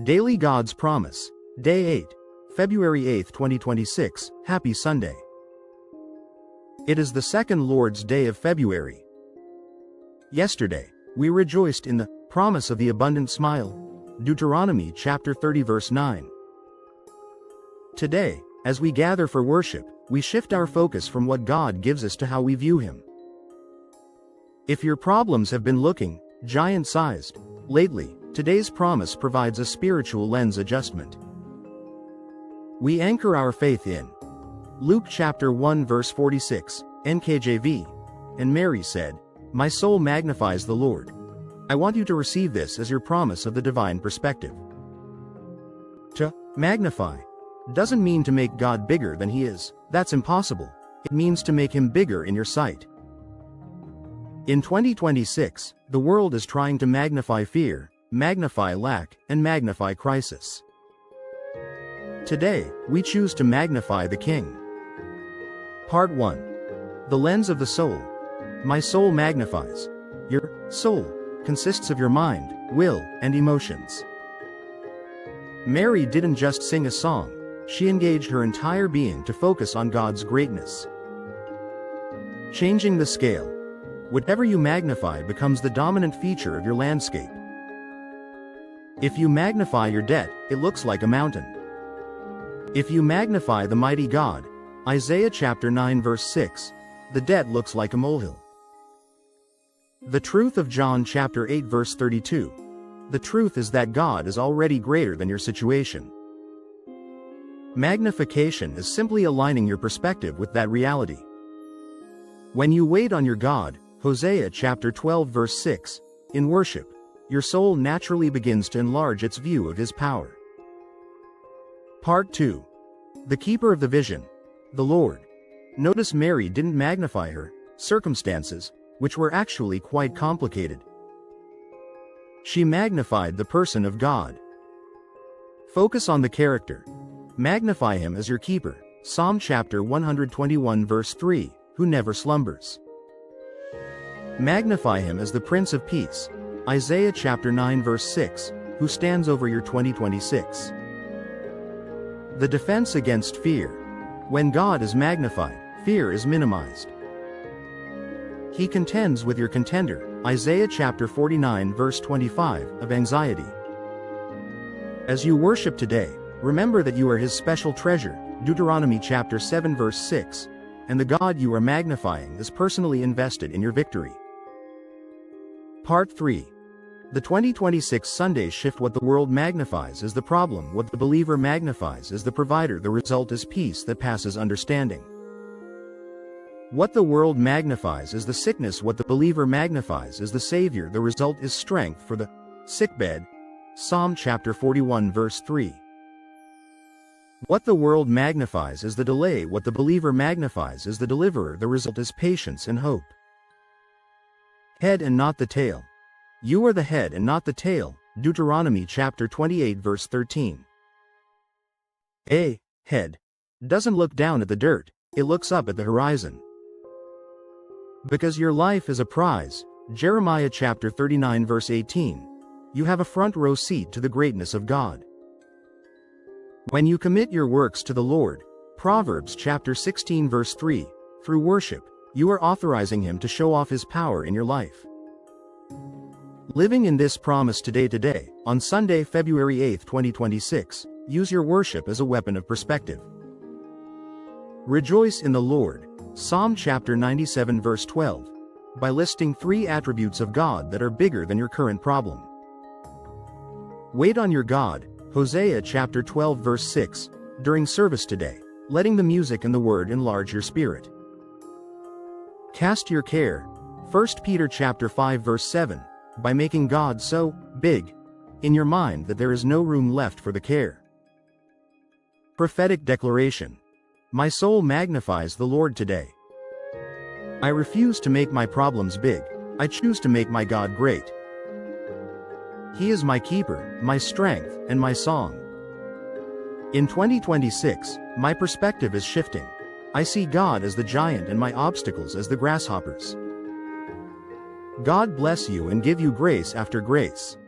Daily God's Promise, Day 8, February 8, 2026, Happy Sunday. It is the second Lord's Day of February. Yesterday, we rejoiced in the promise of the abundant smile, Deuteronomy chapter 30 verse 9. Today, as we gather for worship, we shift our focus from what God gives us to how we view Him. If your problems have been looking giant-sized lately, today's promise provides a spiritual lens adjustment. We anchor our faith in Luke chapter 1 verse 46, NKJV. And Mary said, "My soul magnifies the Lord." I want you to receive this as your promise of the divine perspective. To magnify doesn't mean to make God bigger than He is. That's impossible. It means to make Him bigger in your sight. In 2026, the world is trying to magnify fear, magnify lack, and magnify crisis. Today, we choose to magnify the King. Part 1. The lens of the soul. My soul magnifies. Your soul consists of your mind, will, and emotions. Mary didn't just sing a song, she engaged her entire being to focus on God's greatness. Changing the scale. Whatever you magnify becomes the dominant feature of your landscape. If you magnify your debt, it looks like a mountain. If you magnify the mighty God, Isaiah chapter 9 verse 6, the debt looks like a molehill. The truth of John chapter 8 verse 32. The truth is that God is already greater than your situation. Magnification is simply aligning your perspective with that reality. When you wait on your God, Hosea chapter 12 verse 6, in worship, your soul naturally begins to enlarge its view of His power. Part 2. The keeper of the vision, the Lord. Notice Mary didn't magnify her circumstances, which were actually quite complicated. She magnified the person of God. Focus on the character. Magnify Him as your keeper, Psalm chapter 121 verse 3, who never slumbers. Magnify Him as the Prince of Peace, Isaiah chapter 9 verse 6, who stands over your 2026. The defense against fear. When God is magnified, fear is minimized. He contends with your contender, Isaiah chapter 49 verse 25, of anxiety. As you worship today, remember that you are His special treasure, Deuteronomy chapter 7 verse 6, and the God you are magnifying is personally invested in your victory. Part 3. The 2026 Sundays shift. What the world magnifies is the problem, what the believer magnifies is the provider, the result is peace that passes understanding. What the world magnifies is the sickness, what the believer magnifies is the Savior, the result is strength for the sickbed, Psalm chapter 41 verse 3. What the world magnifies is the delay, what the believer magnifies is the deliverer, the result is patience and hope. Head and not the tail. You are the head and not the tail, Deuteronomy chapter 28 verse 13. A head doesn't look down at the dirt, it looks up at the horizon. Because your life is a prize, Jeremiah chapter 39 verse 18, you have a front row seat to the greatness of God. When you commit your works to the Lord, Proverbs chapter 16 verse 3, through worship, you are authorizing Him to show off His power in your life. Living in this promise today, on Sunday, February 8, 2026, use your worship as a weapon of perspective. Rejoice in the Lord, Psalm chapter 97 verse 12, by listing 3 attributes of God that are bigger than your current problem. Wait on your God, Hosea chapter 12 verse 6, during service today, letting the music and the word enlarge your spirit. Cast your care, 1 Peter chapter 5 verse 7, by making God so big in your mind that there is no room left for the care. Prophetic declaration. My soul magnifies the Lord today. I refuse to make my problems big, I choose to make my God great. He is my keeper, my strength, and my song. In 2026, my perspective is shifting. I see God as the giant and my obstacles as the grasshoppers. God bless you and give you grace after grace.